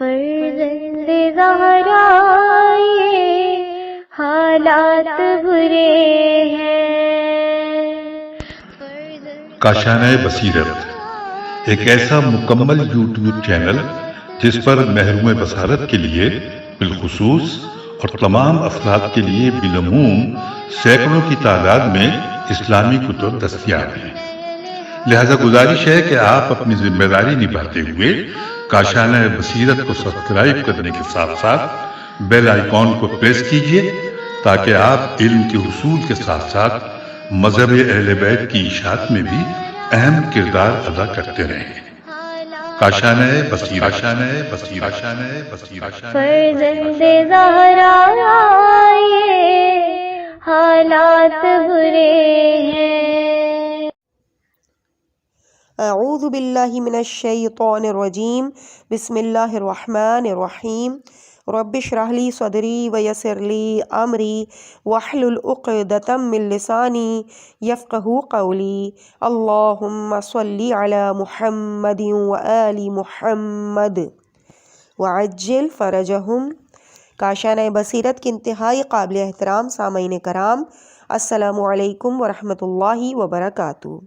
فرزند زہرا یہ حالات برے ہیں۔ کاشانۂ بصیرت ایک ایسا مکمل یوٹیوب چینل جس پر محروم بصارت کے لیے بالخصوص اور تمام افراد کے لیے بالعموم سینکڑوں کی تعداد میں اسلامی کتب دستیاب ہیں۔ لہذا گزارش ہے کہ آپ اپنی ذمہ داری نبھاتے ہوئے کاشانۂ بصیرت کو سبسکرائب کرنے کے ساتھ ساتھ بیل آئیکن کو پریس کیجیے تاکہ آپ علم کے حصول کے ساتھ ساتھ مذہب اہل بیت کی اشاعت میں بھی اہم کردار ادا کرتے رہیں۔ کاشانۂ بصیرت، کاشانۂ بصیرت، کاشانۂ بصیرت۔ فرزند زہرا یہ حالات برے ہیں۔ اعوذ باللہ من الشیطان الرجیم، بسم اللہ الرحمن الرحیم۔ رب اشرح لی صدری ویسر لی امری واحلل عقدۃ من لسانی یفقہوا قولی۔ اللہم صلی علی محمد وآل محمد وعجل فرجہم۔ کاشانۂ بصیرت کے انتہائی قابل احترام سامعین کرام، السلام علیکم ورحمۃ اللہ وبرکاتہ۔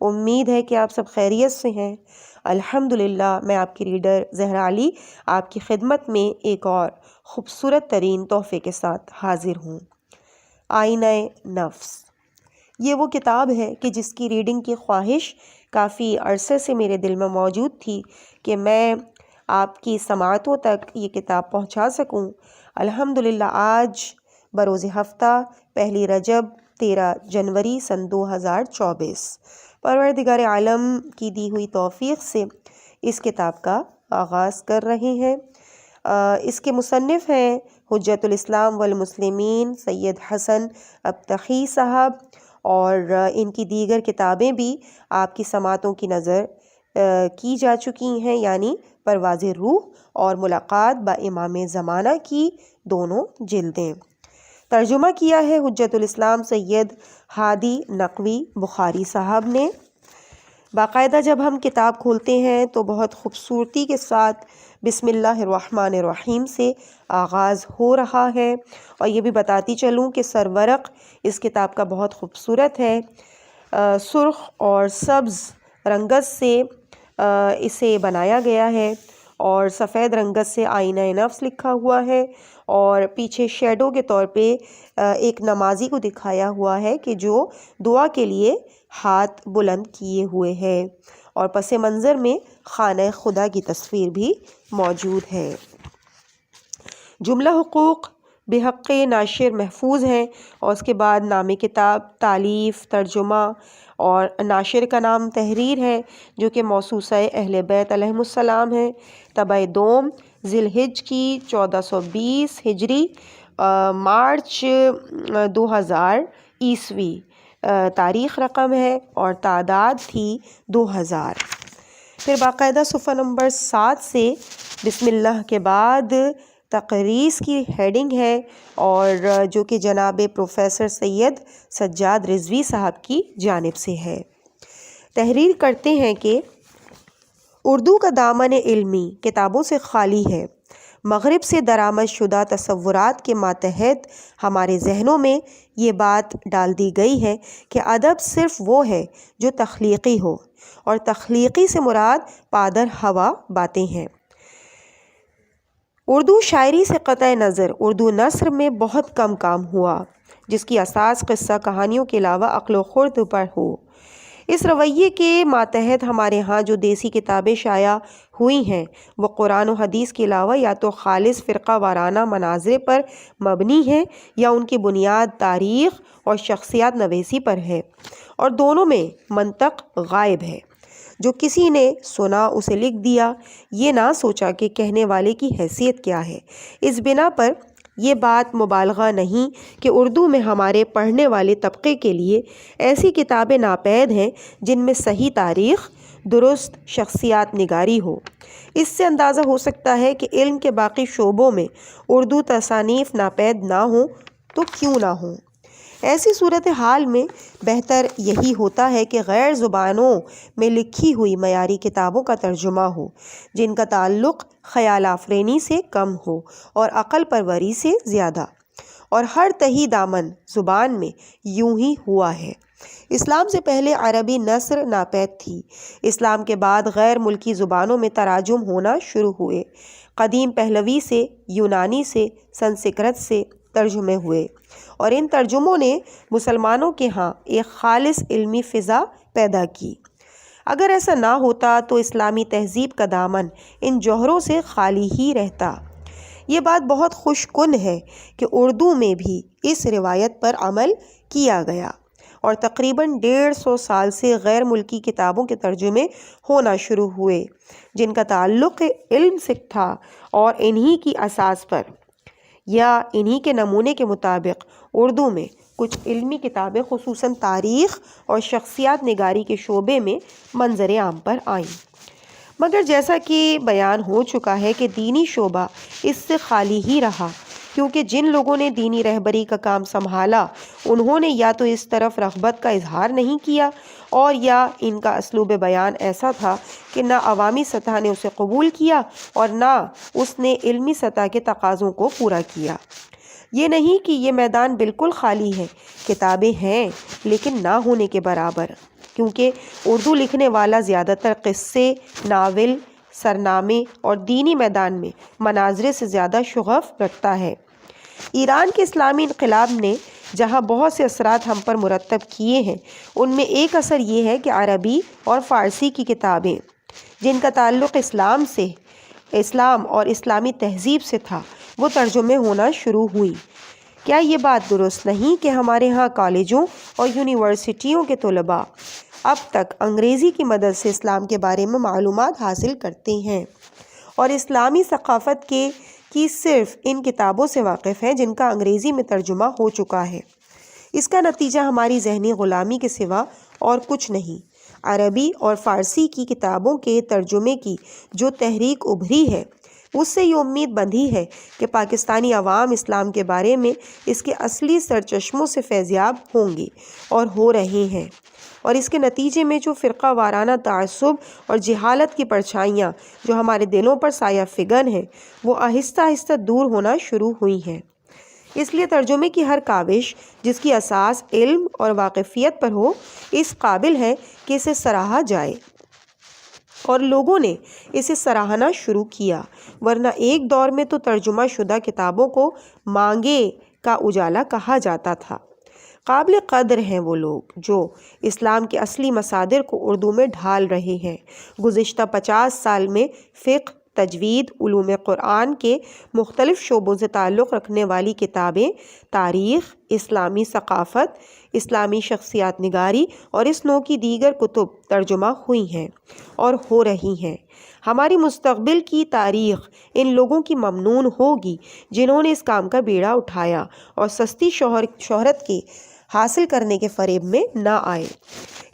امید ہے کہ آپ سب خیریت سے ہیں۔ الحمدللہ میں آپ کی ریڈر زہرا علی آپ کی خدمت میں ایک اور خوبصورت ترین تحفے کے ساتھ حاضر ہوں۔ آئینہ نفس، یہ وہ کتاب ہے کہ جس کی ریڈنگ کی خواہش کافی عرصے سے میرے دل میں موجود تھی کہ میں آپ کی سماعتوں تک یہ کتاب پہنچا سکوں۔ الحمدللہ آج بروز ہفتہ پہلی رجب 13 جنوری سن 2024 پروردگار عالم کی دی ہوئی توفیق سے اس کتاب کا آغاز کر رہے ہیں۔ اس کے مصنف ہیں حجت الاسلام والمسلمین سید حسن ابتخی صاحب، اور ان کی دیگر کتابیں بھی آپ کی سماعتوں کی نظر کی جا چکی ہیں، یعنی پرواز روح اور ملاقات با امام زمانہ کی دونوں جلدیں۔ ترجمہ کیا ہے حجت الاسلام سید ہادی نقوی بخاری صاحب نے۔ باقاعدہ جب ہم کتاب کھولتے ہیں تو بہت خوبصورتی کے ساتھ بسم اللہ الرحمن الرحیم سے آغاز ہو رہا ہے، اور یہ بھی بتاتی چلوں کہ سرورق اس کتاب کا بہت خوبصورت ہے۔ سرخ اور سبز رنگت سے اسے بنایا گیا ہے، اور سفید رنگت سے آئینہ نفس لکھا ہوا ہے، اور پیچھے شیڈو کے طور پہ ایک نمازی کو دکھایا ہوا ہے کہ جو دعا کے لیے ہاتھ بلند کیے ہوئے ہے، اور پس منظر میں خانہ خدا کی تصویر بھی موجود ہے۔ جملہ حقوق بحق ناشر محفوظ ہیں، اور اس کے بعد نام کتاب، تالیف، ترجمہ، اور ناشر کا نام تحریر ہے جو کہ موسوسہ اہل بیت علیہم السلام ہے۔ طبع دوم ذی الحج کی 1420 ہجری، مارچ 2000 عیسوی تاریخ رقم ہے، اور تعداد تھی 2000۔ پھر باقاعدہ صفحہ نمبر 7 سے بسم اللہ کے بعد تقریض کی ہیڈنگ ہے، اور جو کہ جناب پروفیسر سید سجاد رضوی صاحب کی جانب سے ہے۔ تحریر کرتے ہیں کہ اردو کا دامن علمی کتابوں سے خالی ہے۔ مغرب سے درآمد شدہ تصورات کے ماتحت ہمارے ذہنوں میں یہ بات ڈال دی گئی ہے کہ ادب صرف وہ ہے جو تخلیقی ہو، اور تخلیقی سے مراد پادر ہوا باتیں ہیں۔ اردو شاعری سے قطع نظر اردو نثر میں بہت کم کام ہوا جس کی اساس قصہ کہانیوں کے علاوہ عقل و خرد پر ہو۔ اس رویے کے ماتحت ہمارے ہاں جو دیسی کتابیں شائع ہوئی ہیں وہ قرآن و حدیث کے علاوہ یا تو خالص فرقہ وارانہ مناظر پر مبنی ہیں، یا ان کی بنیاد تاریخ اور شخصیات نویسی پر ہے، اور دونوں میں منطق غائب ہے۔ جو کسی نے سنا اسے لکھ دیا، یہ نہ سوچا کہ کہنے والے کی حیثیت کیا ہے۔ اس بنا پر یہ بات مبالغہ نہیں کہ اردو میں ہمارے پڑھنے والے طبقے کے لیے ایسی کتابیں ناپید ہیں جن میں صحیح تاریخ، درست شخصیات نگاری ہو۔ اس سے اندازہ ہو سکتا ہے کہ علم کے باقی شعبوں میں اردو تصانیف ناپید نہ ہوں تو کیوں نہ ہوں۔ ایسی صورتحال میں بہتر یہی ہوتا ہے کہ غیر زبانوں میں لکھی ہوئی معیاری کتابوں کا ترجمہ ہو، جن کا تعلق خیال آفرینی سے کم ہو اور عقل پروری سے زیادہ، اور ہر تہی دامن زبان میں یوں ہی ہوا ہے۔ اسلام سے پہلے عربی نثر ناپید تھی۔ اسلام کے بعد غیر ملکی زبانوں میں تراجم ہونا شروع ہوئے۔ قدیم پہلوی سے، یونانی سے، سنسکرت سے ترجمے ہوئے، اور ان ترجموں نے مسلمانوں کے ہاں ایک خالص علمی فضا پیدا کی۔ اگر ایسا نہ ہوتا تو اسلامی تہذیب کا دامن ان جوہروں سے خالی ہی رہتا۔ یہ بات بہت خوش کن ہے کہ اردو میں بھی اس روایت پر عمل کیا گیا، اور تقریباً 150 سال سے غیر ملکی کتابوں کے ترجمے ہونا شروع ہوئے، جن کا تعلق علم سے تھا، اور انہی کی اساس پر یا انہی کے نمونے کے مطابق اردو میں کچھ علمی کتابیں خصوصاً تاریخ اور شخصیات نگاری کے شعبے میں منظر عام پر آئیں۔ مگر جیسا کہ بیان ہو چکا ہے کہ دینی شعبہ اس سے خالی ہی رہا، کیونکہ جن لوگوں نے دینی رہبری کا کام سنبھالا انہوں نے یا تو اس طرف رغبت کا اظہار نہیں کیا، اور یا ان کا اسلوب بیان ایسا تھا کہ نہ عوامی سطح نے اسے قبول کیا اور نہ اس نے علمی سطح کے تقاضوں کو پورا کیا۔ یہ نہیں کہ یہ میدان بالکل خالی ہے، کتابیں ہیں لیکن نہ ہونے کے برابر، کیونکہ اردو لکھنے والا زیادہ تر قصے، ناول، سرنامے اور دینی میدان میں مناظرے سے زیادہ شغف رکھتا ہے۔ ایران کے اسلامی انقلاب نے جہاں بہت سے اثرات ہم پر مرتب کیے ہیں، ان میں ایک اثر یہ ہے کہ عربی اور فارسی کی کتابیں جن کا تعلق اسلام اور اسلامی تہذیب سے تھا، وہ ترجمے ہونا شروع ہوئی۔ کیا یہ بات درست نہیں کہ ہمارے ہاں کالجوں اور یونیورسٹیوں کے طلباء اب تک انگریزی کی مدد سے اسلام کے بارے میں معلومات حاصل کرتے ہیں، اور اسلامی ثقافت کی صرف ان کتابوں سے واقف ہیں جن کا انگریزی میں ترجمہ ہو چکا ہے؟ اس کا نتیجہ ہماری ذہنی غلامی کے سوا اور کچھ نہیں۔ عربی اور فارسی کی کتابوں کے ترجمے کی جو تحریک ابھری ہے، اس سے یہ امید بندھی ہے کہ پاکستانی عوام اسلام کے بارے میں اس کے اصلی سرچشموں سے فیضیاب ہوں گے، اور ہو رہے ہیں، اور اس کے نتیجے میں جو فرقہ وارانہ تعصب اور جہالت کی پرچھائیاں جو ہمارے دلوں پر سایہ فگن ہیں، وہ آہستہ آہستہ دور ہونا شروع ہوئی ہیں۔ اس لیے ترجمے کی ہر کاوش جس کی اساس علم اور واقفیت پر ہو، اس قابل ہے کہ اسے سراہا جائے، اور لوگوں نے اسے سراہنا شروع کیا، ورنہ ایک دور میں تو ترجمہ شدہ کتابوں کو مانگے کا اجالا کہا جاتا تھا۔ قابل قدر ہیں وہ لوگ جو اسلام کے اصلی مصادر کو اردو میں ڈھال رہے ہیں۔ گزشتہ 50 سال میں فقہ، تجوید، علوم قرآن کے مختلف شعبوں سے تعلق رکھنے والی کتابیں، تاریخ، اسلامی ثقافت، اسلامی شخصیات نگاری اور اس نوع کی دیگر کتب ترجمہ ہوئی ہیں اور ہو رہی ہیں۔ ہماری مستقبل کی تاریخ ان لوگوں کی ممنون ہوگی جنہوں نے اس کام کا بیڑا اٹھایا اور سستی شہرت کے حاصل کرنے کے فریب میں نہ آئے۔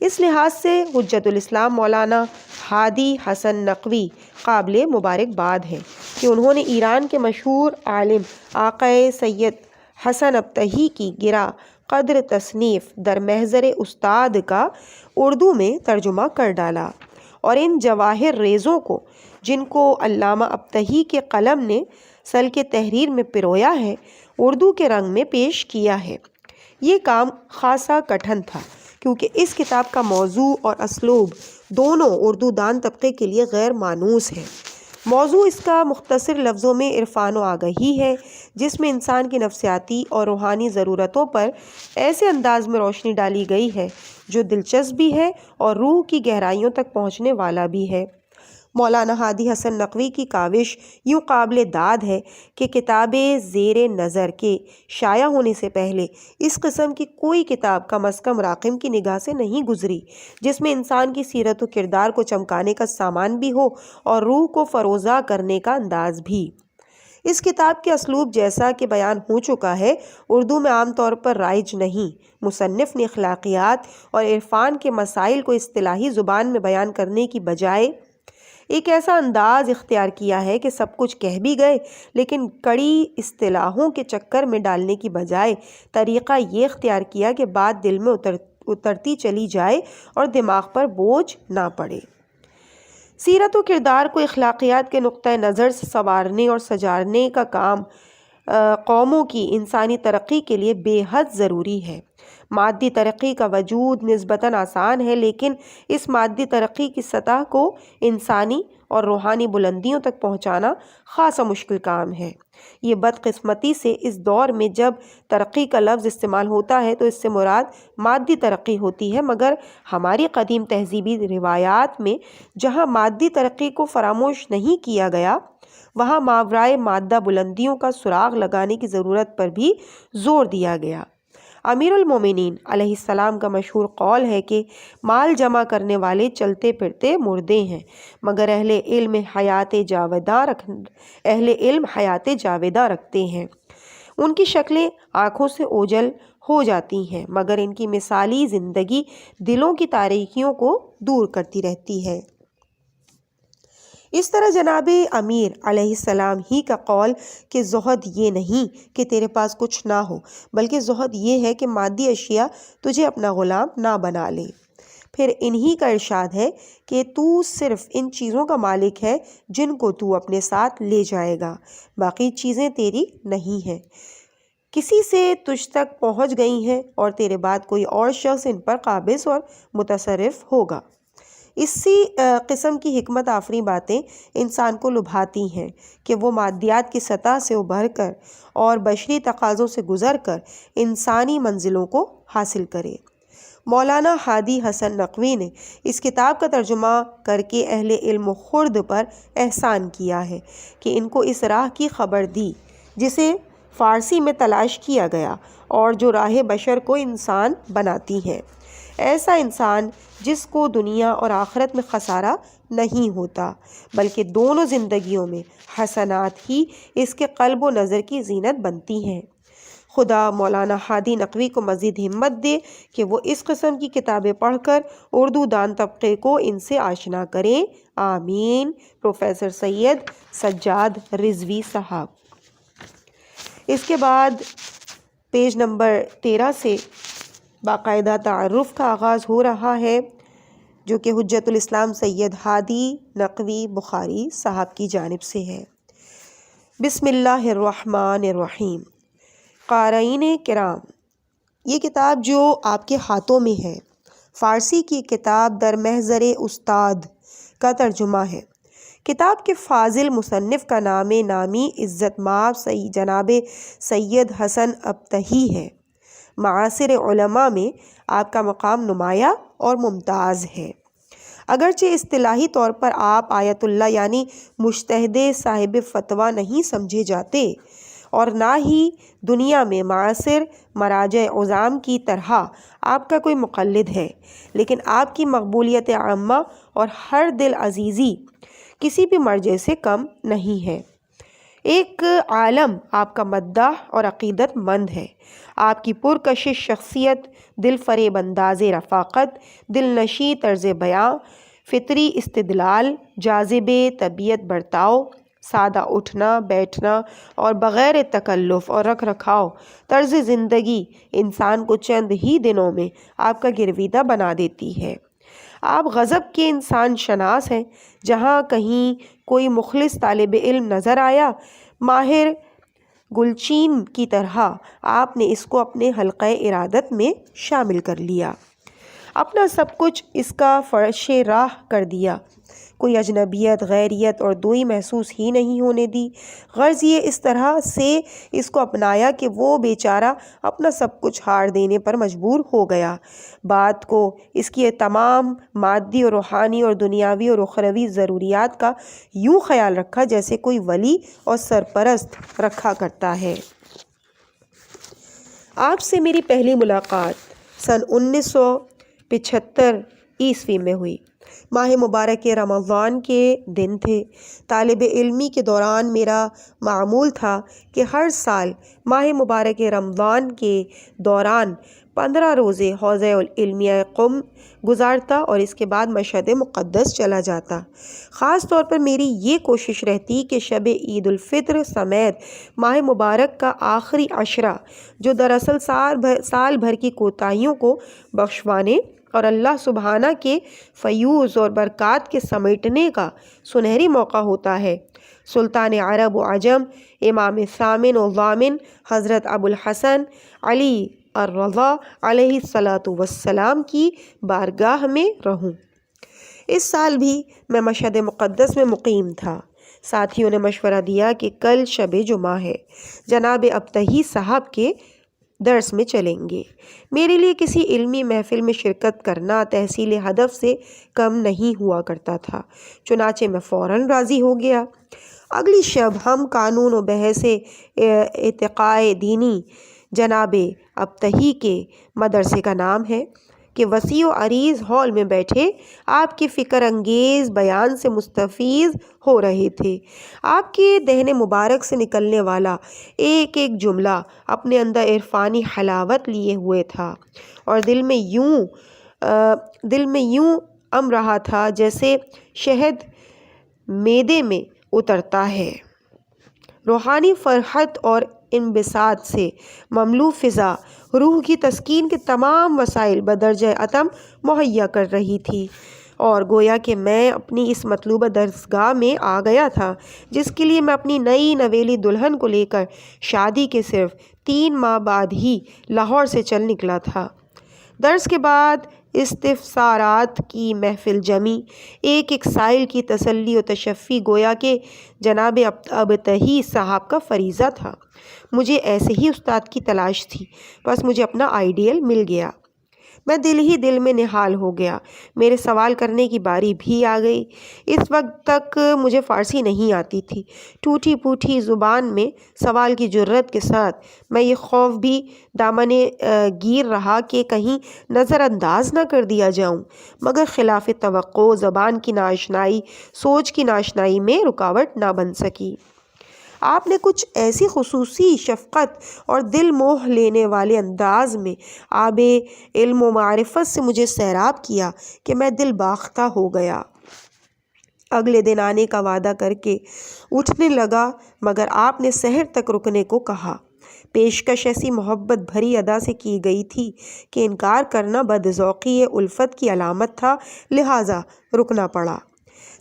اس لحاظ سے حجت الاسلام مولانا ہادی حسن نقوی قابل مبارکباد ہیں کہ انہوں نے ایران کے مشہور عالم آقائے سید حسن ابتہی کی گرا قدر تصنیف در محضر استاد کا اردو میں ترجمہ کر ڈالا، اور ان جواہر ریزوں کو جن کو علامہ ابتہی کے قلم نے سلک تحریر میں پرویا ہے، اردو کے رنگ میں پیش کیا ہے۔ یہ کام خاصا کٹھن تھا، کیونکہ اس کتاب کا موضوع اور اسلوب دونوں اردو دان طبقے کے لیے غیر مانوس ہے۔ موضوع اس کا مختصر لفظوں میں عرفان و آگہی ہے، جس میں انسان کی نفسیاتی اور روحانی ضرورتوں پر ایسے انداز میں روشنی ڈالی گئی ہے جو دلچسپ بھی ہے اور روح کی گہرائیوں تک پہنچنے والا بھی ہے۔ مولانا ہادی حسن نقوی کی کاوش یوں قابل داد ہے کہ کتابیں زیر نظر کے شائع ہونے سے پہلے اس قسم کی کوئی کتاب کم از کم راقم کی نگاہ سے نہیں گزری جس میں انسان کی سیرت و کردار کو چمکانے کا سامان بھی ہو اور روح کو فروزہ کرنے کا انداز بھی۔ اس کتاب کے اسلوب جیسا کہ بیان ہو چکا ہے اردو میں عام طور پر رائج نہیں۔ مصنف نے اخلاقیات اور عرفان کے مسائل کو اصطلاحی زبان میں بیان کرنے کی بجائے ایک ایسا انداز اختیار کیا ہے کہ سب کچھ کہہ بھی گئے لیکن کڑی اصطلاحوں کے چکر میں ڈالنے کی بجائے طریقہ یہ اختیار کیا کہ بات دل میں اترتی چلی جائے اور دماغ پر بوجھ نہ پڑے۔ سیرت و کردار کو اخلاقیات کے نقطۂ نظر سے سنوارنے اور سجانے کا کام قوموں کی انسانی ترقی کے لیے بے حد ضروری ہے۔ مادی ترقی کا وجود نسبتاً آسان ہے، لیکن اس مادی ترقی کی سطح کو انسانی اور روحانی بلندیوں تک پہنچانا خاصا مشکل کام ہے۔ یہ بدقسمتی سے اس دور میں جب ترقی کا لفظ استعمال ہوتا ہے تو اس سے مراد مادی ترقی ہوتی ہے، مگر ہماری قدیم تہذیبی روایات میں جہاں مادی ترقی کو فراموش نہیں کیا گیا، وہاں ماورائے مادہ بلندیوں کا سراغ لگانے کی ضرورت پر بھی زور دیا گیا۔ امیر المومنین علیہ السلام کا مشہور قول ہے کہ مال جمع کرنے والے چلتے پھرتے مردے ہیں، مگر اہل علم حیات جاوداں رکھتے ہیں۔ ان کی شکلیں آنکھوں سے اوجھل ہو جاتی ہیں، مگر ان کی مثالی زندگی دلوں کی تاریکیوں کو دور کرتی رہتی ہے۔ اس طرح جناب امیر علیہ السلام ہی کا قول کہ زہد یہ نہیں کہ تیرے پاس کچھ نہ ہو، بلکہ زہد یہ ہے کہ مادی اشیاء تجھے اپنا غلام نہ بنا لے۔ پھر انہی کا ارشاد ہے کہ تو صرف ان چیزوں کا مالک ہے جن کو تو اپنے ساتھ لے جائے گا، باقی چیزیں تیری نہیں ہیں، کسی سے تجھ تک پہنچ گئی ہیں اور تیرے بعد کوئی اور شخص ان پر قابض اور متصرف ہوگا۔ اسی قسم کی حکمت آفریں باتیں انسان کو لبھاتی ہیں کہ وہ مادیات کی سطح سے ابھر کر اور بشری تقاضوں سے گزر کر انسانی منزلوں کو حاصل کرے۔ مولانا ہادی حسن نقوی نے اس کتاب کا ترجمہ کر کے اہل علم و خرد پر احسان کیا ہے کہ ان کو اس راہ کی خبر دی جسے فارسی میں تلاش کیا گیا اور جو راہ بشر کو انسان بناتی ہے، ایسا انسان جس کو دنیا اور آخرت میں خسارہ نہیں ہوتا بلکہ دونوں زندگیوں میں حسنات ہی اس کے قلب و نظر کی زینت بنتی ہیں۔ خدا مولانا ہادی نقوی کو مزید ہمت دے کہ وہ اس قسم کی کتابیں پڑھ کر اردو دان طبقے کو ان سے آشنا کریں، آمین۔ پروفیسر سید سجاد رضوی صاحب۔ اس کے بعد پیج نمبر 13 سے باقاعدہ تعارف کا آغاز ہو رہا ہے، جو کہ حجت الاسلام سید ہادی نقوی بخاری صاحب کی جانب سے ہے۔ بسم اللہ الرحمن الرحیم۔ قارئین کرام، یہ کتاب جو آپ کے ہاتھوں میں ہے فارسی کی کتاب در محضر استاد کا ترجمہ ہے۔ کتاب کے فاضل مصنف کا نام نامی عزت مآب جناب سید حسن ابتہی ہے۔ معاصر علماء میں آپ کا مقام نمایاں اور ممتاز ہے۔ اگرچہ اصطلاحی طور پر آپ آیت اللہ یعنی مجتہد صاحب فتویٰ نہیں سمجھے جاتے اور نہ ہی دنیا میں معاصر مراجع عظام کی طرح آپ کا کوئی مقلد ہے، لیکن آپ کی مقبولیت عامہ اور ہر دل عزیزی کسی بھی مرجع سے کم نہیں ہے۔ ایک عالم آپ کا مداح اور عقیدت مند ہے۔ آپ کی پرکشش شخصیت، دل فریب انداز رفاقت، دل نشیں طرز بیاں، فطری استدلال، جاذب طبیعت برتاؤ، سادہ اٹھنا بیٹھنا اور بغیر تکلف اور رکھ رکھاؤ طرز زندگی انسان کو چند ہی دنوں میں آپ کا گرویدہ بنا دیتی ہے۔ آپ غضب کے انسان شناس ہیں۔ جہاں کہیں کوئی مخلص طالب علم نظر آیا، ماہر گلچین کی طرح آپ نے اس کو اپنے حلقہ ارادت میں شامل کر لیا، اپنا سب کچھ اس کا فرش راہ کر دیا، کوئی اجنبیت غیریت اور دوئی محسوس ہی نہیں ہونے دی۔ غرض یہ اس طرح سے اس کو اپنایا کہ وہ بیچارہ اپنا سب کچھ ہار دینے پر مجبور ہو گیا۔ بات کو اس کی تمام مادی اور روحانی اور دنیاوی اور اخروی ضروریات کا یوں خیال رکھا جیسے کوئی ولی اور سرپرست رکھا کرتا ہے۔ آپ سے میری پہلی ملاقات سن 1975 عیسوی میں ہوئی۔ ماہ مبارک رمضان کے دن تھے۔ طالب علمی کے دوران میرا معمول تھا کہ ہر سال ماہ مبارک رمضان کے دوران 15 روزے حوزہ العلمیہ قم گزارتا اور اس کے بعد مشہد مقدس چلا جاتا۔ خاص طور پر میری یہ کوشش رہتی کہ شب عید الفطر سمیت ماہ مبارک کا آخری عشرہ جو دراصل سال بھر کی کوتاہیوں کو بخشوانے اور اللہ سبحانہ کے فیوز اور برکات کے سمیٹنے کا سنہری موقع ہوتا ہے، سلطان عرب و عجم امام ثامن و ضامن حضرت ابو الحسن علی الرضا علیہ السلام کی بارگاہ میں رہوں۔ اس سال بھی میں مشہد مقدس میں مقیم تھا۔ ساتھیوں نے مشورہ دیا کہ کل شب جمعہ ہے، جناب ابتہی صاحب کے درس میں چلیں گے۔ میرے لیے کسی علمی محفل میں شرکت کرنا تحصیل ہدف سے کم نہیں ہوا کرتا تھا، چنانچہ میں فوراً راضی ہو گیا۔ اگلی شب ہم قانون و بحث ارتقاء دینی جناب ابتہی کے مدرسے کا نام ہے کہ وسیع و عریض ہال میں بیٹھے آپ کے فکر انگیز بیان سے مستفیض ہو رہے تھے۔ آپ کے دہن مبارک سے نکلنے والا ایک ایک جملہ اپنے اندر عرفانی حلاوت لیے ہوئے تھا اور دل میں یوں ام رہا تھا جیسے شہد معدے میں اترتا ہے۔ روحانی فرحت اور انبساط سے مملو فضا روح کی تسکین کے تمام وسائل بدرجہ اتم مہیا کر رہی تھی، اور گویا کہ میں اپنی اس مطلوبہ درسگاہ میں آ گیا تھا جس کے لیے میں اپنی نئی نویلی دلہن کو لے کر شادی کے صرف 3 ماہ بعد ہی لاہور سے چل نکلا تھا۔ درس کے بعد استفسارات کی محفل جمی، ایک ایک سائل کی تسلی و تشفی گویا کہ جناب ابتہی صاحب کا فریضہ تھا۔ مجھے ایسے ہی استاد کی تلاش تھی، بس مجھے اپنا آئیڈیل مل گیا۔ میں دل ہی دل میں نہال ہو گیا۔ میرے سوال کرنے کی باری بھی آ گئی۔ اس وقت تک مجھے فارسی نہیں آتی تھی۔ ٹوٹی پھوٹی زبان میں سوال کی جرت کے ساتھ میں یہ خوف بھی دامنے گیر رہا کہ کہیں نظر انداز نہ کر دیا جاؤں، مگر خلاف توقع زبان کی ناآشنائی سوچ کی ناآشنائی میں رکاوٹ نہ بن سکی۔ آپ نے کچھ ایسی خصوصی شفقت اور دل موہ لینے والے انداز میں آب علم و معرفت سے مجھے سیراب کیا کہ میں دل باختہ ہو گیا۔ اگلے دن آنے کا وعدہ کر کے اٹھنے لگا، مگر آپ نے سحر تک رکنے کو کہا۔ پیشکش ایسی محبت بھری ادا سے کی گئی تھی کہ انکار کرنا بدذوقی الفت کی علامت تھا، لہٰذا رکنا پڑا۔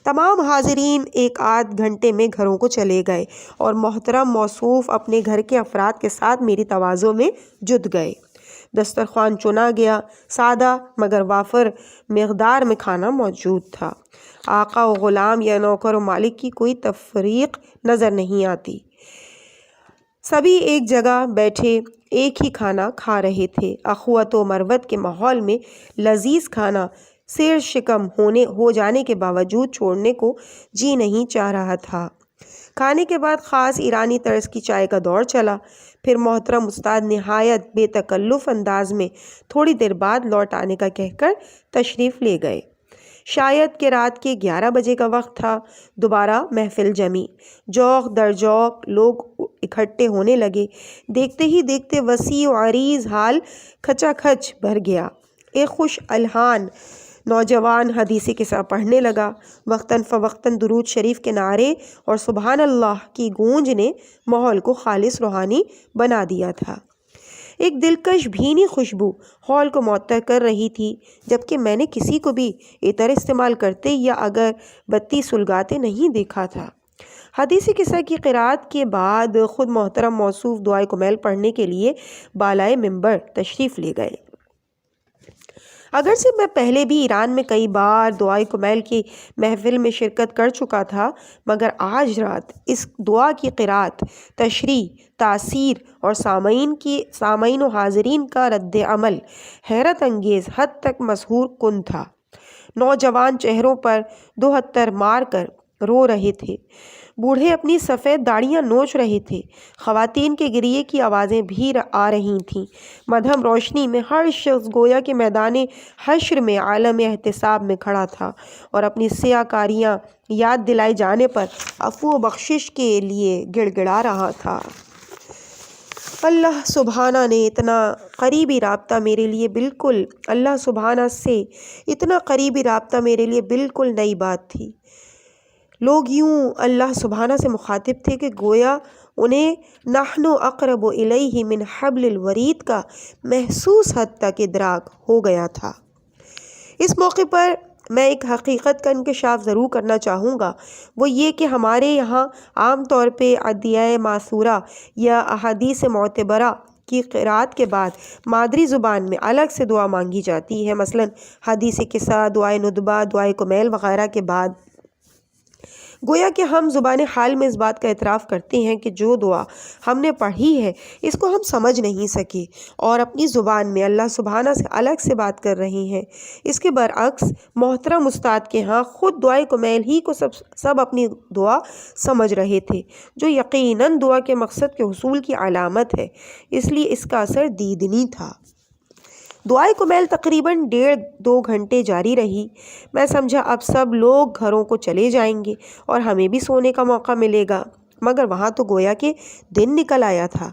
تمام حاضرین 1 آدھ گھنٹے میں گھروں کو چلے گئے اور محترم موصوف اپنے گھر کے افراد کے ساتھ میری تواضع میں جت گئے۔ دسترخوان چنا گیا، سادہ مگر وافر مقدار میں کھانا موجود تھا۔ آقا و غلام یا نوکر و مالک کی کوئی تفریق نظر نہیں آتی۔ سبھی ایک جگہ بیٹھے ایک ہی کھانا کھا رہے تھے۔ اخوت و مروت کے ماحول میں لذیذ کھانا سیر شکم ہو جانے کے باوجود چھوڑنے کو جی نہیں چاہ رہا تھا۔ کھانے کے بعد خاص ایرانی طرز کی چائے کا دور چلا۔ پھر محترم استاد نہایت بے تکلف انداز میں تھوڑی دیر بعد لوٹ آنے کا کہہ کر تشریف لے گئے۔ شاید کہ رات کے 11 بجے کا وقت تھا۔ دوبارہ محفل جمی، جوق در جوق لوگ اکٹھے ہونے لگے۔ دیکھتے ہی دیکھتے وسیع و عریض ہال کھچا کھچ بھر گیا۔ ایک خوش الحان نوجوان حدیثی قصہ پڑھنے لگا۔ وقتاً فوقتاً درود شریف کے نعرے اور سبحان اللہ کی گونج نے ماحول کو خالص روحانی بنا دیا تھا۔ ایک دلکش بھینی خوشبو ہال کو معطر کر رہی تھی، جبکہ میں نے کسی کو بھی عطر استعمال کرتے یا اگر بتی سلگاتے نہیں دیکھا تھا۔ حدیثی قصہ کی قرأت کے بعد خود محترم موصوف دعائے کمیل پڑھنے کے لیے بالائے منبر تشریف لے گئے۔ اگرچہ میں پہلے بھی ایران میں کئی بار دعائے کمیل کی محفل میں شرکت کر چکا تھا، مگر آج رات اس دعا کی قرأت، تشریح، تاثیر اور سامعین و حاضرین کا رد عمل حیرت انگیز حد تک مسحور کن تھا۔ نوجوان چہروں پر 72 مار کر رو رہے تھے، بوڑھے اپنی سفید داڑیاں نوچ رہے تھے، خواتین کے گریے کی آوازیں بھی آ رہی تھیں۔ مدھم روشنی میں ہر شخص گویا کہ میدان حشر میں عالم احتساب میں کھڑا تھا اور اپنی سیاہ کاریاں یاد دلائے جانے پر عفو و بخشش کے لیے گڑ گڑا رہا تھا۔ اللہ سبحانہ نے اتنا قریبی رابطہ میرے لیے بالکل اللہ سبحانہ سے اتنا قریبی رابطہ میرے لیے بالکل نئی بات تھی۔ لوگ یوں اللہ سبحانہ سے مخاطب تھے کہ گویا انہیں نحن اقرب الیہ من حبل الورید کا محسوس حد تک ادراک ہو گیا تھا۔ اس موقع پر میں ایک حقیقت کا انکشاف ضرور کرنا چاہوں گا، وہ یہ کہ ہمارے یہاں عام طور پہ ادعیہ ماثورہ یا احادیث معتبرہ کی قرأت کے بعد مادری زبان میں الگ سے دعا مانگی جاتی ہے، مثلا حدیث قصہ، دعائے ندبہ، دعائے کمیل وغیرہ کے بعد۔ گویا کہ ہم زبان حال میں اس بات کا اعتراف کرتے ہیں کہ جو دعا ہم نے پڑھی ہے اس کو ہم سمجھ نہیں سکے اور اپنی زبان میں اللہ سبحانہ سے الگ سے بات کر رہے ہیں۔ اس کے برعکس محترم استاد کے ہاں خود دعائے کمیل ہی کو سب اپنی دعا سمجھ رہے تھے، جو یقیناً دعا کے مقصد کے حصول کی علامت ہے، اس لیے اس کا اثر دیدنی تھا۔ دعائے کمیل تقریباً 1.5-2 گھنٹے جاری رہی۔ میں سمجھا اب سب لوگ گھروں کو چلے جائیں گے اور ہمیں بھی سونے کا موقع ملے گا، مگر وہاں تو گویا کہ دن نکل آیا تھا۔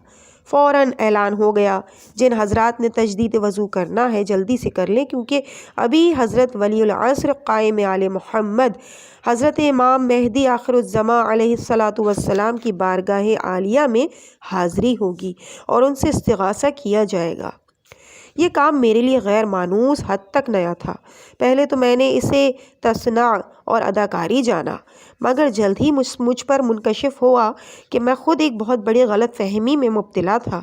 فوراً اعلان ہو گیا، جن حضرات نے تجدید وضو کرنا ہے جلدی سے کر لیں، کیونکہ ابھی حضرت ولی العصر قائم آل محمد حضرت امام مہدی آخر الزماں علیہ السلام کی بارگاہ عالیہ میں حاضری ہوگی اور ان سے استغاثہ کیا جائے گا۔ یہ کام میرے لیے غیر مانوس حد تک نیا تھا۔ پہلے تو میں نے اسے تصنع اور اداکاری جانا، مگر جلد ہی مجھ پر منکشف ہوا کہ میں خود ایک بہت بڑی غلط فہمی میں مبتلا تھا۔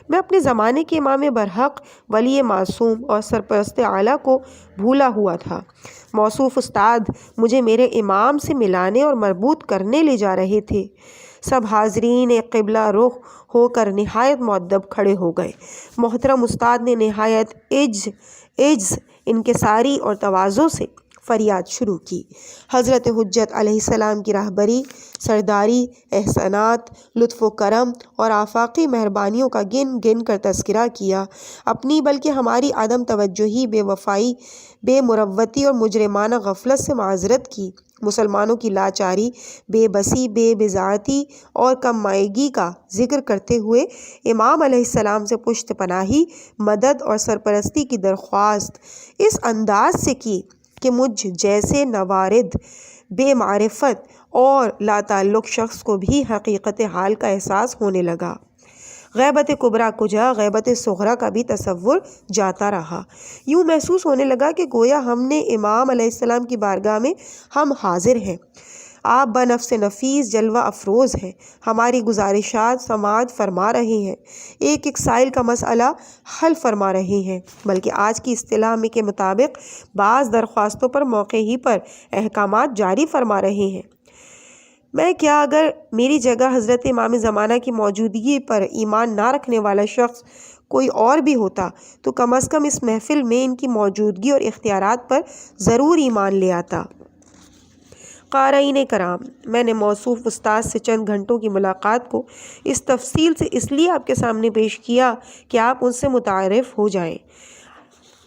میں اپنے زمانے کے امام برحق، ولی معصوم اور سرپرست اعلیٰ کو بھولا ہوا تھا۔ موصوف استاد مجھے میرے امام سے ملانے اور مربوط کرنے لے جا رہے تھے۔ سب حاضرین قبلہ رخ ہو کر نہایت مؤدب کھڑے ہو گئے۔ محترم استاد نے نہایت عجز، انکساری اور تواضع سے فریاد شروع کی۔ حضرت حجت علیہ السلام کی رہبری، سرداری، احسانات، لطف و کرم اور آفاقی مہربانیوں کا گن گن کر تذکرہ کیا، اپنی بلکہ ہماری عدم توجہی، بے وفائی، بے مروتی اور مجرمانہ غفلت سے معذرت کی، مسلمانوں کی لاچاری، بے بسی، بے بضاعتی اور کم مائگی کا ذکر کرتے ہوئے امام علیہ السلام سے پشت پناہی، مدد اور سرپرستی کی درخواست اس انداز سے کی کہ مجھ جیسے نوارد، بے معرفت اور لاتعلق شخص کو بھی حقیقت حال کا احساس ہونے لگا۔ غیبت کبریٰ کجا، غیبت صغریٰ کا بھی تصور جاتا رہا۔ یوں محسوس ہونے لگا کہ گویا ہم نے امام علیہ السلام کی بارگاہ میں ہم حاضر ہیں۔ آپ بنفس نفیس جلوہ افروز ہیں، ہماری گزارشات سماعت فرما رہے ہیں، ایک ایک سائل کا مسئلہ حل فرما رہے ہیں، بلکہ آج کی اصطلاح میں کے مطابق بعض درخواستوں پر موقع ہی پر احکامات جاری فرما رہے ہیں۔ میں کیا اگر میری جگہ حضرت امام زمانہ کی موجودگی پر ایمان نہ رکھنے والا شخص کوئی اور بھی ہوتا تو کم از کم اس محفل میں ان کی موجودگی اور اختیارات پر ضرور ایمان لے آتا۔ قارئین کرام، میں نے موصوف استاد سے چند گھنٹوں کی ملاقات کو اس تفصیل سے اس لیے آپ کے سامنے پیش کیا کہ آپ ان سے متعارف ہو جائیں۔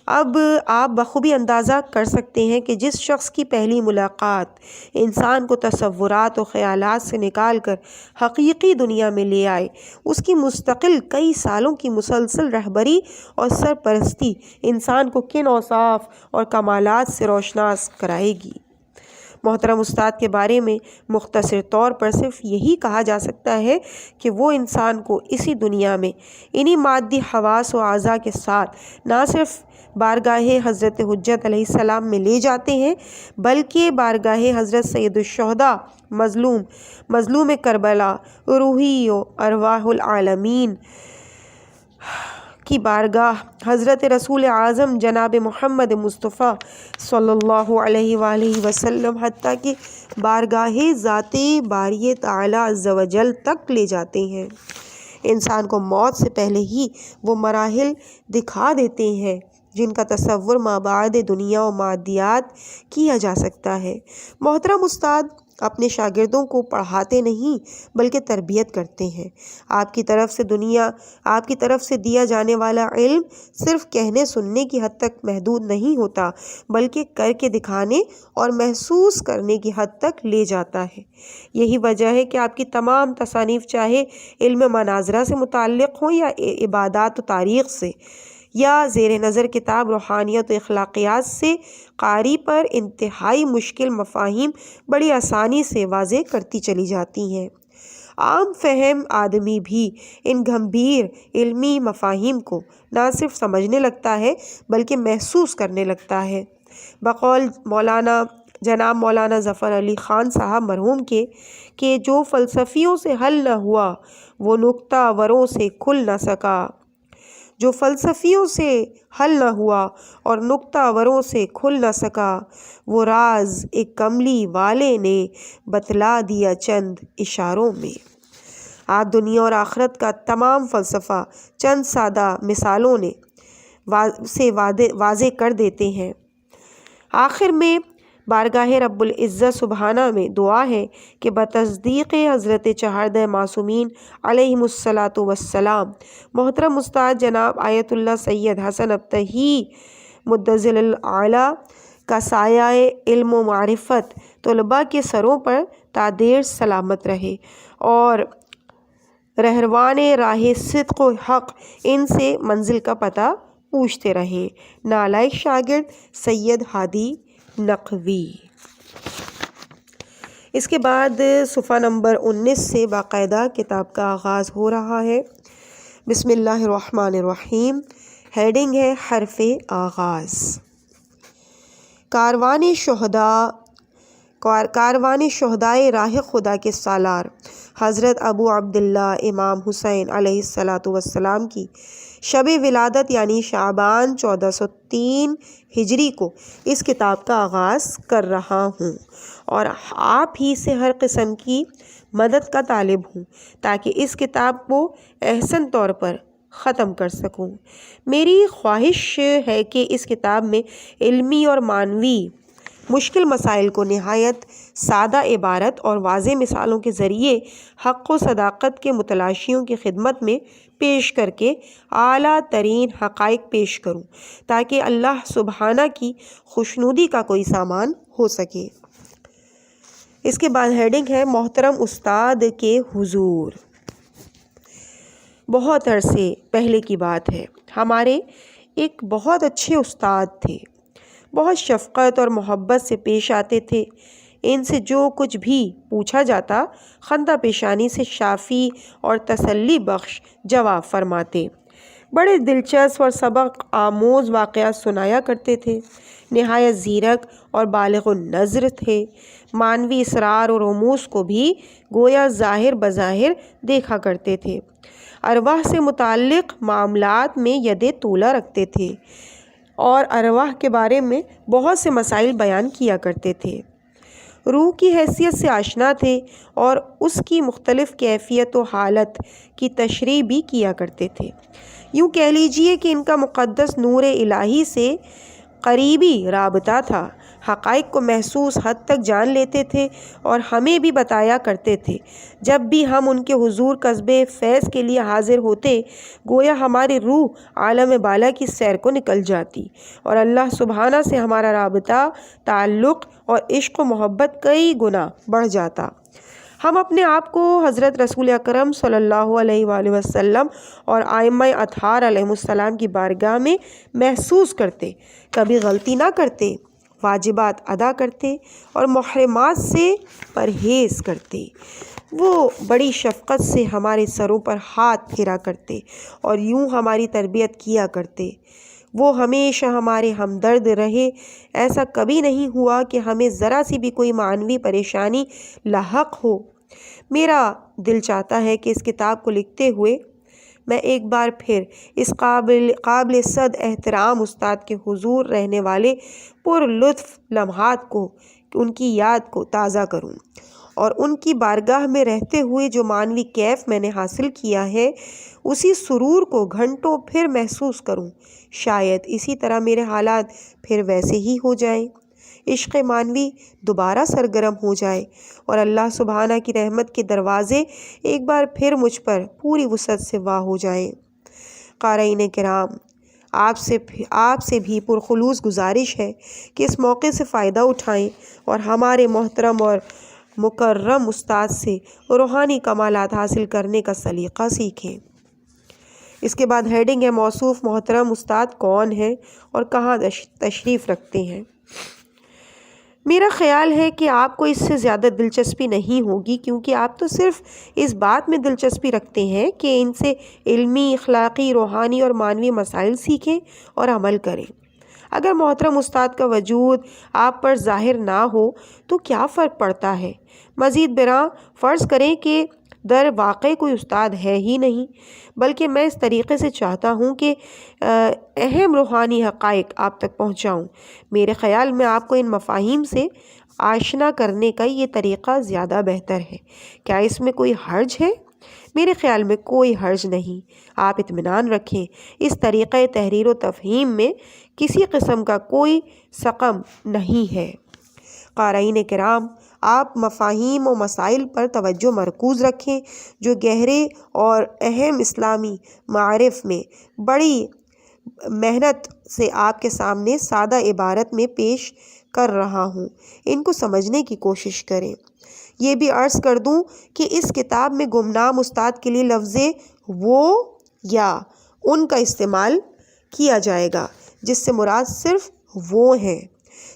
اب آپ بخوبی اندازہ کر سکتے ہیں کہ جس شخص کی پہلی ملاقات انسان کو تصورات و خیالات سے نکال کر حقیقی دنیا میں لے آئے، اس کی مستقل کئی سالوں کی مسلسل رہبری اور سرپرستی انسان کو کن اوصاف اور کمالات سے روشناس کرائے گی۔ محترم استاد کے بارے میں مختصر طور پر صرف یہی کہا جا سکتا ہے کہ وہ انسان کو اسی دنیا میں انہی مادی حواس و اعضاء کے ساتھ نہ صرف بارگاہ حضرت حجت علیہ السلام میں لے جاتے ہیں، بلکہ بارگاہ حضرت سید الشہداء، مظلوم کربلا، روحی و ارواح العالمین کی بارگاہ حضرت رسول اعظم جناب محمد مصطفیٰ صلی اللہ علیہ وآلہ وسلم، حتیٰ کہ بارگاہ ذات باری تعالی عز و جل تک لے جاتے ہیں۔ انسان کو موت سے پہلے ہی وہ مراحل دکھا دیتے ہیں جن کا تصور مابعد دنیا و مادیات کیا جا سکتا ہے۔ محترم استاد اپنے شاگردوں کو پڑھاتے نہیں بلکہ تربیت کرتے ہیں۔ آپ کی طرف سے دیا جانے والا علم صرف کہنے سننے کی حد تک محدود نہیں ہوتا بلکہ کر کے دکھانے اور محسوس کرنے کی حد تک لے جاتا ہے۔ یہی وجہ ہے کہ آپ کی تمام تصانیف چاہے علم مناظرہ سے متعلق ہوں یا عبادات و تاریخ سے، یا زیر نظر کتاب روحانیت و اخلاقیات سے، قاری پر انتہائی مشکل مفاہیم بڑی آسانی سے واضح کرتی چلی جاتی ہیں۔ عام فہم آدمی بھی ان گھمبیر علمی مفاہیم کو نہ صرف سمجھنے لگتا ہے بلکہ محسوس کرنے لگتا ہے۔ بقول جناب مولانا ظفر علی خان صاحب مرحوم کے کہ جو فلسفیوں سے حل نہ ہوا وہ نکتہ وروں سے کھل نہ سکا، جو فلسفیوں سے حل نہ ہوا اور نکتہ وروں سے کھل نہ سکا، وہ راز ایک کملی والے نے بتلا دیا چند اشاروں میں۔ آپ دنیا اور آخرت کا تمام فلسفہ چند سادہ مثالوں سے واضح کر دیتے ہیں۔ آخر میں بارگاہ رب العزت سبحانہ میں دعا ہے کہ بتصدیق حضرت چہاردہ معصومین علیہم الصلاۃ والسلام محترم استاد جناب آیت اللہ سید حسن ابتہی مدظل الاعلیٰ کا سایہ علم و معرفت طلباء کے سروں پر تادیر سلامت رہے اور رہروان راہ صدق و حق ان سے منزل کا پتہ پوچھتے رہیں۔ نالائق شاگرد سید ہادی نقوی۔ اس کے بعد صفحہ نمبر 19 سے باقاعدہ کتاب کا آغاز ہو رہا ہے۔ بسم اللہ الرحمن الرحیم۔ ہیڈنگ ہے حرف آغاز۔ کاروان شہدائے راہ خدا کے سالار حضرت ابو عبداللہ امام حسین علیہ الصلاۃ والسلام کی شب ولادت یعنی شعبان 1403 ہجری کو اس کتاب کا آغاز کر رہا ہوں اور آپ ہی سے ہر قسم کی مدد کا طالب ہوں تاکہ اس کتاب کو احسن طور پر ختم کر سکوں۔ میری خواہش ہے کہ اس کتاب میں علمی اور معنوی مشکل مسائل کو نہایت سادہ عبارت اور واضح مثالوں کے ذریعے حق و صداقت کے متلاشیوں کی خدمت میں پیش کر کے اعلیٰ ترین حقائق پیش کروں تاکہ اللہ سبحانہ کی خوشنودی کا کوئی سامان ہو سکے۔ اس کے بعد ہیڈنگ ہے محترم استاد کے حضور۔ بہت عرصے پہلے کی بات ہے، ہمارے ایک بہت اچھے استاد تھے، بہت شفقت اور محبت سے پیش آتے تھے۔ ان سے جو کچھ بھی پوچھا جاتا خندہ پیشانی سے شافی اور تسلی بخش جواب فرماتے، بڑے دلچسپ اور سبق آموز واقعات سنایا کرتے تھے، نہایت زیرک اور بالغ النظر تھے، معنوی اسرار اور رموز کو بھی گویا ظاہر بظاہر دیکھا کرتے تھے، ارواح سے متعلق معاملات میں ید طولہ رکھتے تھے اور ارواح کے بارے میں بہت سے مسائل بیان کیا کرتے تھے، روح کی حیثیت سے آشنا تھے اور اس کی مختلف کیفیت و حالت کی تشریح بھی کیا کرتے تھے۔ یوں کہہ لیجئے کہ ان کا مقدس نور الہی سے قریبی رابطہ تھا، حقائق کو محسوس حد تک جان لیتے تھے اور ہمیں بھی بتایا کرتے تھے۔ جب بھی ہم ان کے حضور قصب فیض کے لیے حاضر ہوتے گویا ہماری روح عالم بالا کی سیر کو نکل جاتی اور اللہ سبحانہ سے ہمارا رابطہ، تعلق اور عشق و محبت کئی گنا بڑھ جاتا۔ ہم اپنے آپ کو حضرت رسول اکرم صلی اللہ علیہ وآلہ وسلم اور ائمہ اطہار علیہ السلام کی بارگاہ میں محسوس کرتے، کبھی غلطی نہ کرتے، واجبات ادا کرتے اور محرمات سے پرہیز کرتے۔ وہ بڑی شفقت سے ہمارے سروں پر ہاتھ پھیرا کرتے اور یوں ہماری تربیت کیا کرتے۔ وہ ہمیشہ ہمارے ہمدرد رہے، ایسا کبھی نہیں ہوا کہ ہمیں ذرا سی بھی کوئی معنوی پریشانی لاحق ہو۔ میرا دل چاہتا ہے کہ اس کتاب کو لکھتے ہوئے میں ایک بار پھر اس قابل صد احترام استاد کے حضور رہنے والے پر لطف لمحات کو، ان کی یاد کو تازہ کروں اور ان کی بارگاہ میں رہتے ہوئے جو معنوی کیف میں نے حاصل کیا ہے اسی سرور کو گھنٹوں پھر محسوس کروں۔ شاید اسی طرح میرے حالات پھر ویسے ہی ہو جائیں۔ عشق مانوی دوبارہ سرگرم ہو جائے اور اللہ سبحانہ کی رحمت کے دروازے ایک بار پھر مجھ پر پوری وسعت سے واہ ہو جائیں۔ قارئین کرام، آپ سے بھی پرخلوص گزارش ہے کہ اس موقع سے فائدہ اٹھائیں اور ہمارے محترم اور مکرم استاد سے روحانی کمالات حاصل کرنے کا سلیقہ سیکھیں۔ اس کے بعد ہیڈنگ ہے موصوف محترم استاد کون ہیں اور کہاں تشریف رکھتے ہیں۔ میرا خیال ہے کہ آپ کو اس سے زیادہ دلچسپی نہیں ہوگی، کیونکہ آپ تو صرف اس بات میں دلچسپی رکھتے ہیں کہ ان سے علمی، اخلاقی، روحانی اور معنوی مسائل سیکھیں اور عمل کریں۔ اگر محترم استاد کا وجود آپ پر ظاہر نہ ہو تو کیا فرق پڑتا ہے؟ مزید برآں فرض کریں کہ در واقع کوئی استاد ہے ہی نہیں، بلکہ میں اس طریقے سے چاہتا ہوں کہ اہم روحانی حقائق آپ تک پہنچاؤں۔ میرے خیال میں آپ کو ان مفاہیم سے آشنا کرنے کا یہ طریقہ زیادہ بہتر ہے۔ کیا اس میں کوئی حرج ہے؟ میرے خیال میں کوئی حرج نہیں۔ آپ اطمینان رکھیں، اس طریقۂ تحریر و تفہیم میں کسی قسم کا کوئی سقم نہیں ہے۔ قارئین کرام، آپ مفاہیم و مسائل پر توجہ مرکوز رکھیں جو گہرے اور اہم اسلامی معارف میں بڑی محنت سے آپ کے سامنے سادہ عبارت میں پیش کر رہا ہوں، ان کو سمجھنے کی کوشش کریں۔ یہ بھی عرض کر دوں کہ اس کتاب میں گمنام استاد کے لیے لفظ وہ یا ان کا استعمال کیا جائے گا، جس سے مراد صرف وہ ہیں،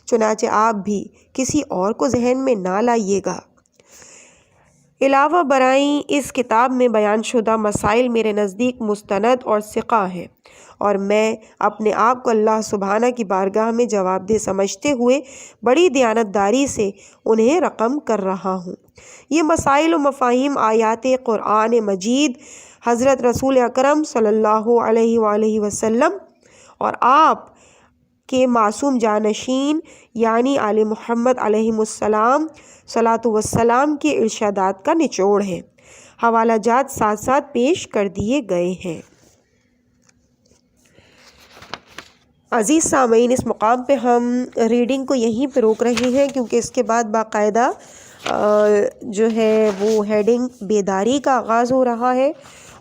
چنانچہ آپ بھی کسی اور کو ذہن میں نہ لائیے گا۔ علاوہ برائیں اس کتاب میں بیان شدہ مسائل میرے نزدیک مستند اور ثقہ ہیں، اور میں اپنے آپ کو اللہ سبحانہ کی بارگاہ میں جواب دہ سمجھتے ہوئے بڑی دیانتداری سے انہیں رقم کر رہا ہوں۔ یہ مسائل و مفاہیم آیات قرآن مجید، حضرت رسول اکرم صلی اللہ علیہ وآلہ وسلم اور آپ کے معصوم جانشین یعنی آل محمد علیہم السلام صلاۃ والسلام کے ارشادات کا نچوڑ ہیں۔ حوالہ جات ساتھ ساتھ پیش کر دیے گئے ہیں۔ عزیز سامعین، اس مقام پہ ہم ریڈنگ کو یہیں پہ روک رہے ہیں، کیونکہ اس کے بعد باقاعدہ جو ہے وہ ہیڈنگ بیداری کا آغاز ہو رہا ہے،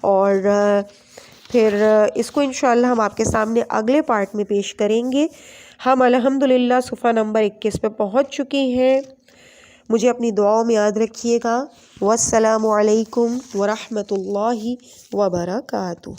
اور پھر اس کو انشاءاللہ ہم آپ کے سامنے اگلے پارٹ میں پیش کریں گے۔ ہم الحمدللہ صفحہ نمبر 21 پہ پہنچ چکے ہیں۔ مجھے اپنی دعاؤں میں یاد رکھیے گا۔ والسلام علیکم ورحمۃ اللہ وبرکاتہ۔